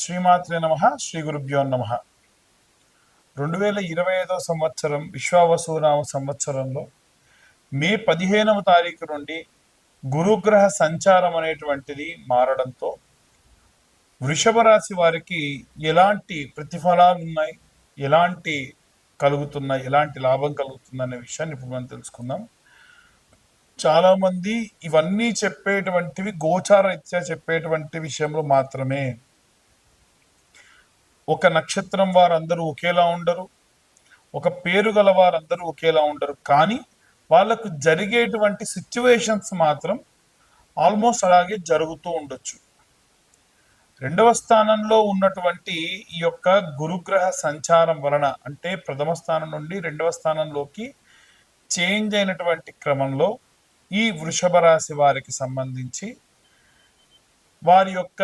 శ్రీమాత్రే నమః. శ్రీ గురుభ్యో నమః. 2025 సంవత్సరం విశ్వావసునామ సంవత్సరంలో మే 15వ తారీఖు నుండి గురుగ్రహ సంచారం అనేటువంటిది మారడంతో వృషభ రాశి వారికి ఎలాంటి ప్రతిఫలాలు ఉన్నాయి, ఎలాంటి కలుగుతున్నాయి, ఎలాంటి లాభం కలుగుతుంది అనే విషయాన్ని ఇప్పుడు మనం తెలుసుకుందాం. చాలా మంది ఇవన్నీ చెప్పేటువంటివి గోచార రీత్యా చెప్పేటువంటి విషయంలో మాత్రమే. ఒక నక్షత్రం వారందరూ ఒకేలా ఉండరు, ఒక పేరు గల వారందరూ ఒకేలా ఉండరు. కానీ వాళ్ళకు జరిగేటువంటి సిచ్యువేషన్స్ మాత్రం ఆల్మోస్ట్ అలాగే జరుగుతూ ఉండొచ్చు. రెండవ స్థానంలో ఉన్నటువంటి ఈ యొక్క గురుగ్రహ సంచారం వలన, అంటే ప్రథమ స్థానం నుండి రెండవ స్థానంలోకి చేంజ్ అయినటువంటి క్రమంలో ఈ వృషభ రాశి వారికి సంబంధించి వారి యొక్క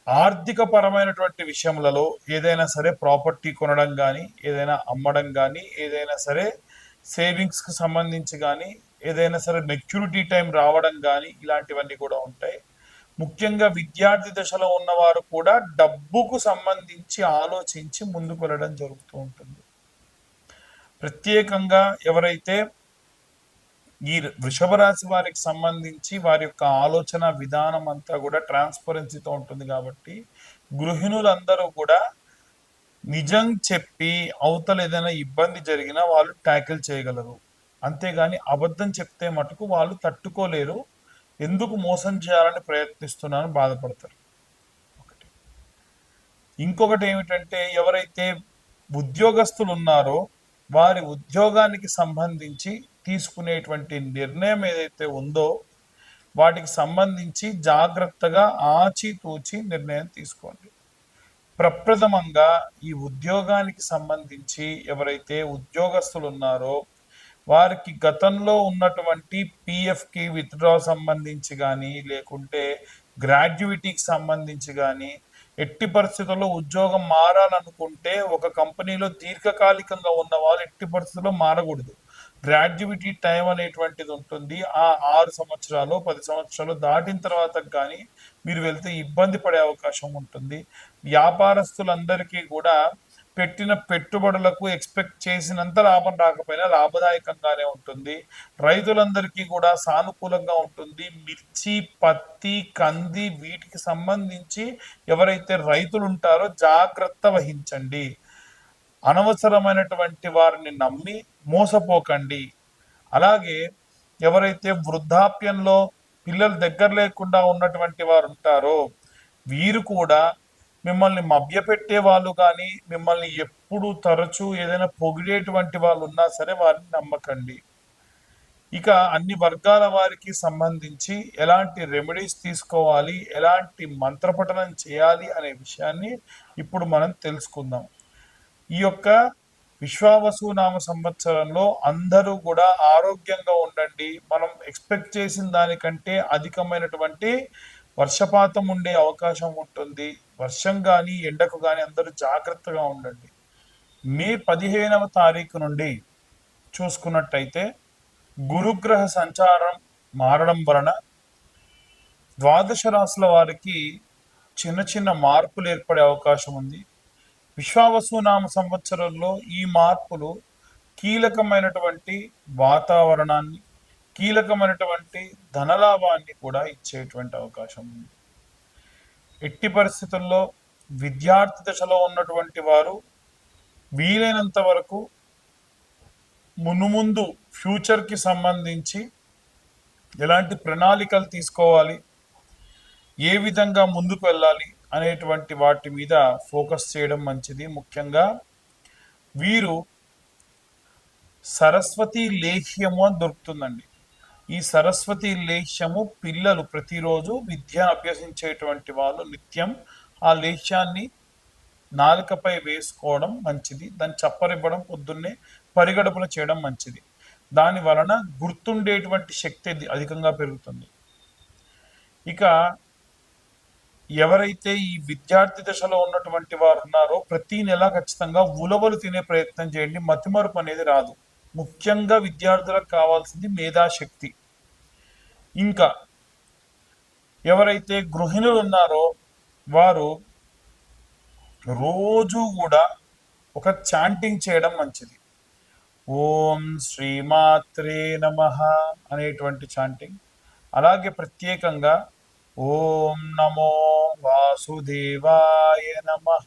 ఆర్థిక పరమైనటువంటి విషయములలో ఏదైనా సరే ప్రాపర్టీ కొనడం కానీ, ఏదైనా అమ్మడం కానీ, ఏదైనా సరే సేవింగ్స్కి సంబంధించి కానీ, ఏదైనా సరే మెచ్యూరిటీ టైం రావడం కానీ, ఇలాంటివన్నీ కూడా ఉంటాయి. ముఖ్యంగా విద్యార్థి దశలో ఉన్నవారు కూడా డబ్బుకు సంబంధించి ఆలోచించి ముందుకు వెళ్ళడం జరుగుతూ ఉంటుంది. ప్రత్యేకంగా ఎవరైతే ఈ వృషభ రాశి వారికి సంబంధించి వారి యొక్క ఆలోచన విధానం అంతా కూడా ట్రాన్స్పరెన్సీతో ఉంటుంది కాబట్టి గృహిణులందరూ కూడా నిజం చెప్పి అవతల ఏదైనా ఇబ్బంది జరిగినా వాళ్ళు ట్యాకిల్ చేయగలరు. అంతేగాని అబద్ధం చెప్తే మటుకు వాళ్ళు తట్టుకోలేరు. ఎందుకు మోసం చేయాలని ప్రయత్నిస్తున్నారని బాధపడతారు. ఒకటి. ఇంకొకటి ఏమిటంటే ఎవరైతే ఉద్యోగస్తులు ఉన్నారో వారి ఉద్యోగానికి సంబంధించి తీసుకునేటువంటి నిర్ణయం ఏదైతే ఉందో వాటికి సంబంధించి జాగ్రత్తగా ఆచితూచి నిర్ణయం తీసుకోండి. ప్రప్రథమంగా ఈ ఉద్యోగానికి సంబంధించి ఎవరైతే ఉద్యోగస్తులు ఉన్నారో వారికి గతంలో ఉన్నటువంటి పిఎఫ్కి విత్డ్రా సంబంధించి కానీ, లేకుంటే గ్రాడ్యుయేటీకి సంబంధించి కానీ, ఎట్టి పరిస్థితుల్లో ఉద్యోగం మారాలనుకుంటే ఒక కంపెనీలో దీర్ఘకాలికంగా ఉన్న వాళ్ళు ఎట్టి పరిస్థితుల్లో మారకూడదు. గ్రాడ్యుయేటీ టైం అనేటువంటిది ఉంటుంది. ఆ 6 సంవత్సరాలు 10 సంవత్సరాలు దాటిన తర్వాత కానీ మీరు వెళ్తే ఇబ్బంది పడే అవకాశం ఉంటుంది. వ్యాపారస్తులందరికీ కూడా పెట్టిన పెట్టుబడులకు ఎక్స్పెక్ట్ చేసినంత లాభం రాకపోయినా లాభదాయకంగానే ఉంటుంది. రైతులందరికీ కూడా సానుకూలంగా ఉంటుంది. మిర్చి, పత్తి, కంది వీటికి సంబంధించి ఎవరైతే రైతులు ఉంటారో జాగ్రత్త వహించండి. అనవసరమైనటువంటి వారిని నమ్మి మోసపోకండి. అలాగే ఎవరైతే వృద్ధాప్యంలో పిల్లలు దగ్గర లేకుండా ఉన్నటువంటి వారు ఉంటారో వీరు కూడా మిమ్మల్ని మభ్యపెట్టే వాళ్ళు కానీ, మిమ్మల్ని ఎప్పుడు తరచూ ఏదైనా పొగిడేటువంటి వాళ్ళు ఉన్నా సరే వారిని నమ్మకండి. ఇక అన్ని వర్గాల వారికి సంబంధించి ఎలాంటి రెమెడీస్ తీసుకోవాలి, ఎలాంటి మంత్రపఠనం చేయాలి అనే విషయాన్ని ఇప్పుడు మనం తెలుసుకుందాం. ఈ యొక్క విశ్వావసునామ సంవత్సరంలో అందరూ కూడా ఆరోగ్యంగా ఉండండి. మనం ఎక్స్పెక్ట్ చేసిన దానికంటే అధికమైనటువంటి వర్షపాతం ఉండే అవకాశం ఉంటుంది. వర్షం కానీ ఎండకు కానీ అందరూ జాగ్రత్తగా ఉండండి. మే 15వ తారీఖు నుండి చూసుకున్నట్టయితే గురుగ్రహ సంచారం మారడం వలన ద్వాదశ రాశుల వారికి చిన్న చిన్న మార్పులు ఏర్పడే అవకాశం ఉంది. విశ్వావసునామ సంవత్సరంలో ఈ మార్పులు కీలకమైనటువంటి వాతావరణాన్ని, కీలకమైనటువంటి ధనలాభాన్ని కూడా ఇచ్చేటువంటి అవకాశం ఉంది. ఎట్టి పరిస్థితుల్లో విద్యార్థి దశలో ఉన్నటువంటి వారు వీలైనంత వరకు మునుముందు ఫ్యూచర్కి సంబంధించి ఎలాంటి ప్రణాళికలు తీసుకోవాలి, ఏ విధంగా ముందుకు వెళ్ళాలి అనేటువంటి వాటి మీద ఫోకస్ చేయడం మంచిది. ముఖ్యంగా వీరు సరస్వతి లేహ్యము అని దొరుకుతుందండి. ఈ సరస్వతి లేహ్యము పిల్లలు ప్రతిరోజు విద్య అభ్యసించేటువంటి వాళ్ళు నిత్యం ఆ లేహ్యాన్ని నాలుకపై వేసుకోవడం మంచిది. దాన్ని చప్పరివ్వడం పొద్దున్నే పరిగడుపున చేయడం మంచిది. దాని వలన గుర్తుండేటువంటి శక్తి అధికంగా పెరుగుతుంది. ఇక ఎవరైతే ఈ విద్యార్థి దశలో ఉన్నటువంటి వారు ఉన్నారో ప్రతి నెల ఖచ్చితంగా ఉలవలు తినే ప్రయత్నం చేయండి. మతిమరుపు అనేది రాదు. ముఖ్యంగా విద్యార్థులకు కావాల్సింది మేధాశక్తి. ఇంకా ఎవరైతే గృహిణులు ఉన్నారో వారు రోజు కూడా ఒక చాంటింగ్ చేయడం మంచిది. ఓం శ్రీమాత్రే నమః అనేటువంటి చాంటింగ్. అలాగే ప్రత్యేకంగా ఓం నమో వాసుదేవాయ నమః,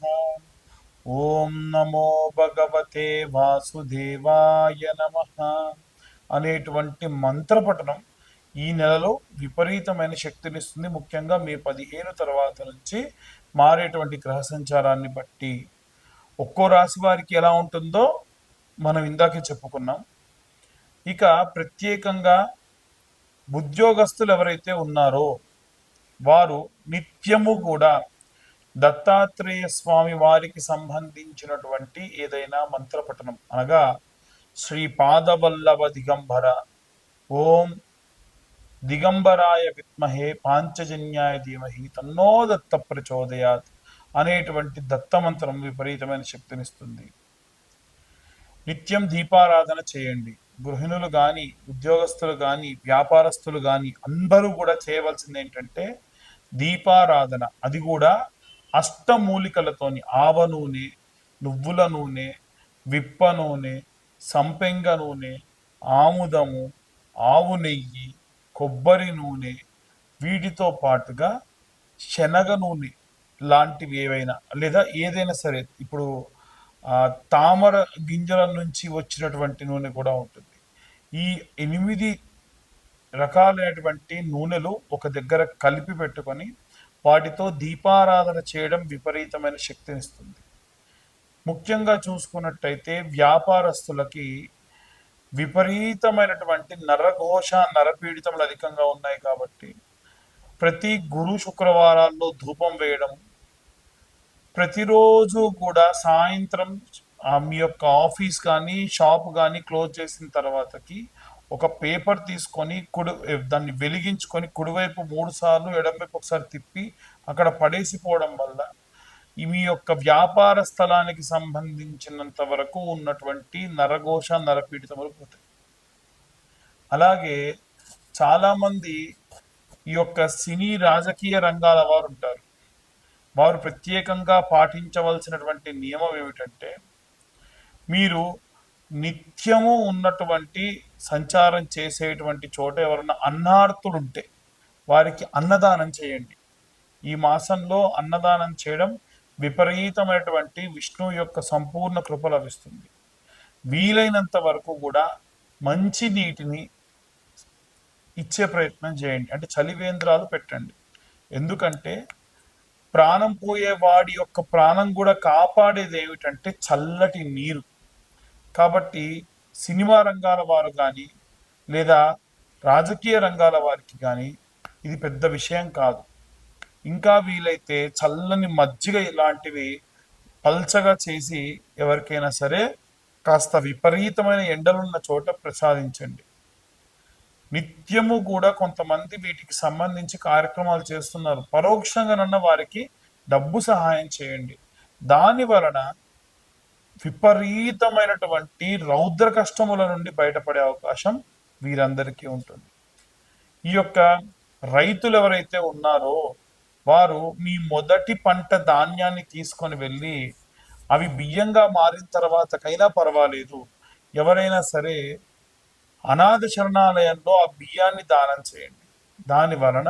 ఓం నమో భగవతే వాసుదేవాయ నమః అనేటువంటి మంత్రపఠనం ఈ నెలలో విపరీతమైన శక్తినిస్తుంది. ముఖ్యంగా మే 15 తర్వాత నుంచి మారేటువంటి గ్రహ సంచారాన్ని బట్టి ఒక్కో రాశి వారికి ఎలా ఉంటుందో మనం ఇందాకే చెప్పుకున్నాం. ఇక ప్రత్యేకంగా ఉద్యోగస్తులు ఎవరైతే ఉన్నారో వారు నిత్యము కూడా దత్తాత్రేయ స్వామి వారికి సంబంధించినటువంటి ఏదైనా మంత్రపఠనం అనగా శ్రీ పాదవల్లభ దిగంబర, ఓం దిగంబరాయ విద్మహే పాంచజన్యాయ ధీమహి తన్నో దత్త ప్రచోదయాత్ అనేటువంటి దత్తమంత్రం విపరీతమైన శక్తినిస్తుంది. నిత్యం దీపారాధన చేయండి. గృహిణులు కానీ, ఉద్యోగస్తులు కానీ, వ్యాపారస్తులు కానీ అందరూ కూడా చేయవలసింది ఏంటంటే దీపారాధన. అది కూడా అష్టమూలికలతోని ఆవ నూనె, నువ్వుల నూనె, విప్ప నూనె, సంపెంగ నూనె, ఆముదము, ఆవు నెయ్యి, కొబ్బరి నూనె, వీటితో పాటుగా శనగ నూనె లాంటివి ఏవైనా లేదా ఏదైనా సరే, ఇప్పుడు తామర గింజల నుంచి వచ్చినటువంటి నూనె కూడా ఉంటుంది. ఈ 8 రకాలైనటువంటి నూనెలు ఒక దగ్గర కలిపి పెట్టుకొని వాటితో దీపారాధన చేయడం విపరీతమైన శక్తినిస్తుంది. ముఖ్యంగా చూసుకున్నట్టయితే వ్యాపారస్తులకి విపరీతమైనటువంటి నరఘోష, నరపీడితములు అధికంగా ఉన్నాయి కాబట్టి ప్రతి గురు శుక్రవారాల్లో ధూపం వేయడం, ప్రతిరోజు కూడా సాయంత్రం మీ యొక్క ఆఫీస్ కానీ షాప్ కానీ క్లోజ్ చేసిన తర్వాతకి ఒక పేపర్ తీసుకొని దాన్ని వెలిగించుకొని కుడివైపు 3 సార్లు, ఎడమవైపు ఒకసారి తిప్పి అక్కడ పడేసిపోవడం వల్ల మీ యొక్క వ్యాపార స్థలానికి సంబంధించినంత వరకు ఉన్నటువంటి నరఘోష, నరపీడితములు పోతాయి. అలాగే చాలామంది ఈ యొక్క సినీ రాజకీయ రంగాల వారు ఉంటారు. వారు ప్రత్యేకంగా పాటించవలసినటువంటి నియమం ఏమిటంటే మీరు నిత్యము ఉన్నటువంటి సంచారం చేసేటువంటి చోట ఎవరన్నా అన్నార్తులు ఉంటే వారికి అన్నదానం చేయండి. ఈ మాసంలో అన్నదానం చేయడం విపరీతమైనటువంటి విష్ణువు యొక్క సంపూర్ణ కృప లభిస్తుంది. వీలైనంత వరకు కూడా మంచి నీటిని ఇచ్చే ప్రయత్నం చేయండి. అంటే చలివేంద్రాలు పెట్టండి. ఎందుకంటే ప్రాణం పోయే వాడి యొక్క ప్రాణం కూడా కాపాడేది ఏమిటంటే చల్లటి నీరు. కాబట్టి సినిమా రంగాల వారు కానీ లేదా రాజకీయ రంగాల వారికి కానీ ఇది పెద్ద విషయం కాదు. ఇంకా వీలైతే చల్లని మజ్జిగ ఇలాంటివి పల్చగా చేసి ఎవరికైనా సరే కాస్త విపరీతమైన ఎండలున్న చోట ప్రసాదించండి. నిత్యము కూడా కొంతమంది వీటికి సంబంధించి కార్యక్రమాలు చేస్తున్నారు. పరోక్షంగానన్న వారికి డబ్బు సహాయం చేయండి. దాని వలన విపరీతమైనటువంటి రౌద్ర కష్టముల నుండి బయటపడే అవకాశం వీరందరికీ ఉంటుంది. ఈ యొక్క రైతులు ఎవరైతే ఉన్నారో వారు మీ మొదటి పంట ధాన్యాన్ని తీసుకొని వెళ్ళి అవి బియ్యంగా మారిన తర్వాతకైనా పర్వాలేదు, ఎవరైనా సరే అనాథ శరణాలయంలో ఆ బియ్యాన్ని దానం చేయండి. దాని వలన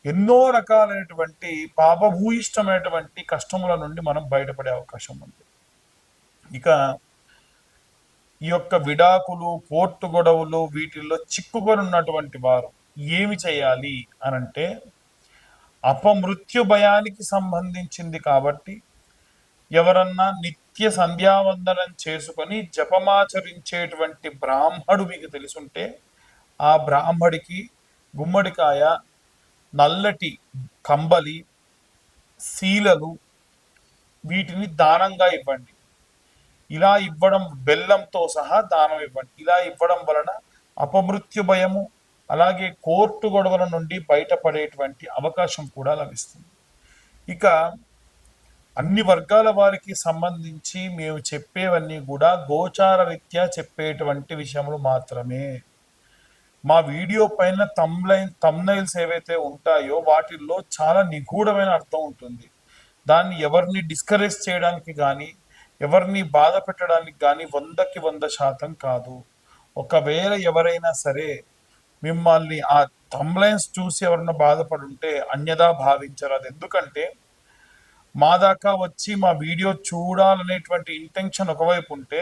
ఎన్నో రకాలైనటువంటి పాపభూయిష్టమైనటువంటి కష్టముల నుండి మనం బయటపడే అవకాశం ఉంది. ఇక ఈ యొక్క విడాకులు, కోర్టు గొడవలు వీటిల్లో చిక్కుకొని ఉన్నటువంటి వారు ఏమి చేయాలి అనంటే అపమృత్యు భయానికి సంబంధించింది కాబట్టి ఎవరన్నా నిత్య సంధ్యావందనం చేసుకొని జపమాచరించేటువంటి బ్రాహ్మడు మీకు తెలుసుంటే ఆ బ్రాహ్మడికి గుమ్మడికాయ, నల్లటి కంబలి, శీలలు వీటిని దానంగా ఇవ్వండి. ఇలా ఇవ్వడం, బెల్లంతో సహా దానం ఇవ్వండి. ఇలా ఇవ్వడం వలన అపమృత్యు భయము అలాగే కోర్టు గొడవల నుండి బయటపడేటువంటి అవకాశం కూడా లభిస్తుంది. ఇక అన్ని వర్గాల వారికి సంబంధించి మేము చెప్పేవన్నీ కూడా గోచార రీత్యా చెప్పేటువంటి విషయములు మాత్రమే. మా వీడియో పైన తమ్నైల్స్ ఏవైతే ఉంటాయో వాటిల్లో చాలా నిగూఢమైన అర్థం ఉంటుంది. దాన్ని ఎవరిని డిస్కరేజ్ చేయడానికి కానీ, ఎవరిని బాధ పెట్టడానికి కానీ 100% కాదు. ఒకవేళ ఎవరైనా సరే మిమ్మల్ని ఆ థంబ్‌లైన్స్ చూసి ఎవరన్నా బాధపడుంటే అన్యథా భావించరు. అది ఎందుకంటే మా దాకా వచ్చి మా వీడియో చూడాలనేటువంటి ఇంటెన్షన్ ఒకవైపు ఉంటే,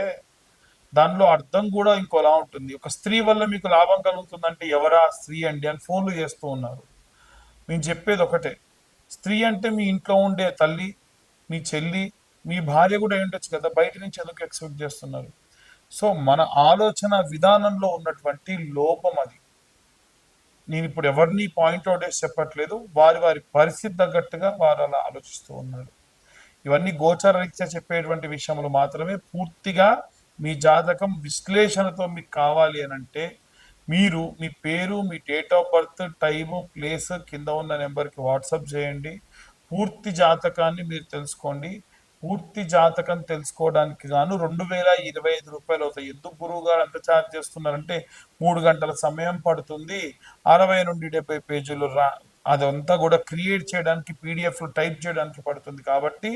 దానిలో అర్థం కూడా ఇంకోలా ఉంటుంది. ఒక స్త్రీ వల్ల మీకు లాభం కలుగుతుందంటే ఎవరా స్త్రీ అండి అని ఫోన్లు చేస్తూ ఉన్నారు. మేము చెప్పేది ఒకటే, స్త్రీ అంటే మీ ఇంట్లో ఉండే తల్లి, మీ చెల్లి, మీ భార్య కూడా అయి ఉండొచ్చు కదా! బయట నుంచి ఎందుకు ఎక్స్‌పెక్ట్ చేస్తున్నారు? సో, మన ఆలోచన విధానంలో ఉన్నటువంటి లోపం అది. నేనిప్పుడు ఎవరిని పాయింట్ ఔట్ చేసి చెప్పట్లేదు. వారి వారి పరిస్థితి తగ్గట్టుగా వారు అలా ఆలోచిస్తూ ఉన్నారు. ఇవన్నీ గోచరరీత్యా చెప్పేటువంటి విషయములు మాత్రమే. పూర్తిగా మీ జాతకం విశ్లేషణతో మీకు కావాలి అనంటే మీరు మీ పేరు, మీ date of birth, time, place కింద ఉన్న నెంబర్‌కి వాట్సాప్ చేయండి. పూర్తి జాతకాన్ని మీరు తెలుసుకోండి. పూర్తి జాతకం తెలుసుకోవడానికి గాను రూ. 2025 అవుతాయి. ఎందుకు గురువుగారు అంత ఛార్జ్ చేస్తున్నారంటే 3 గంటల సమయం పడుతుంది. 60-70 పేజీలు అదంతా కూడా క్రియేట్ చేయడానికి పీడిఎఫ్‌లు టైప్ చేయడానికి పడుతుంది. కాబట్టి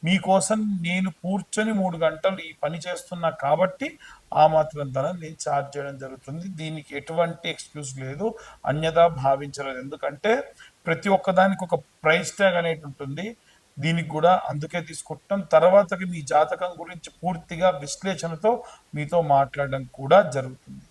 మీకోసం నేను కూర్చొని 3 గంటలు ఈ పని చేస్తున్నా కాబట్టి ఆ మాత్రం ధనం నేను ఛార్జ్ చేయడం జరుగుతుంది. దీనికి ఎటువంటి ఎక్స్‌క్యూజ్ లేదు. అన్యథా భావించరాదు. ఎందుకంటే ప్రతి ఒక్కదానికి ఒక ప్రైస్ ట్యాగ్ అనేది ఉంటుంది. దీనికి కూడా అందుకే తీసుకుంటాం. తర్వాతకి మీ జాతకం గురించి పూర్తిగా విశ్లేషణతో మీతో మాట్లాడడం కూడా జరుగుతుంది.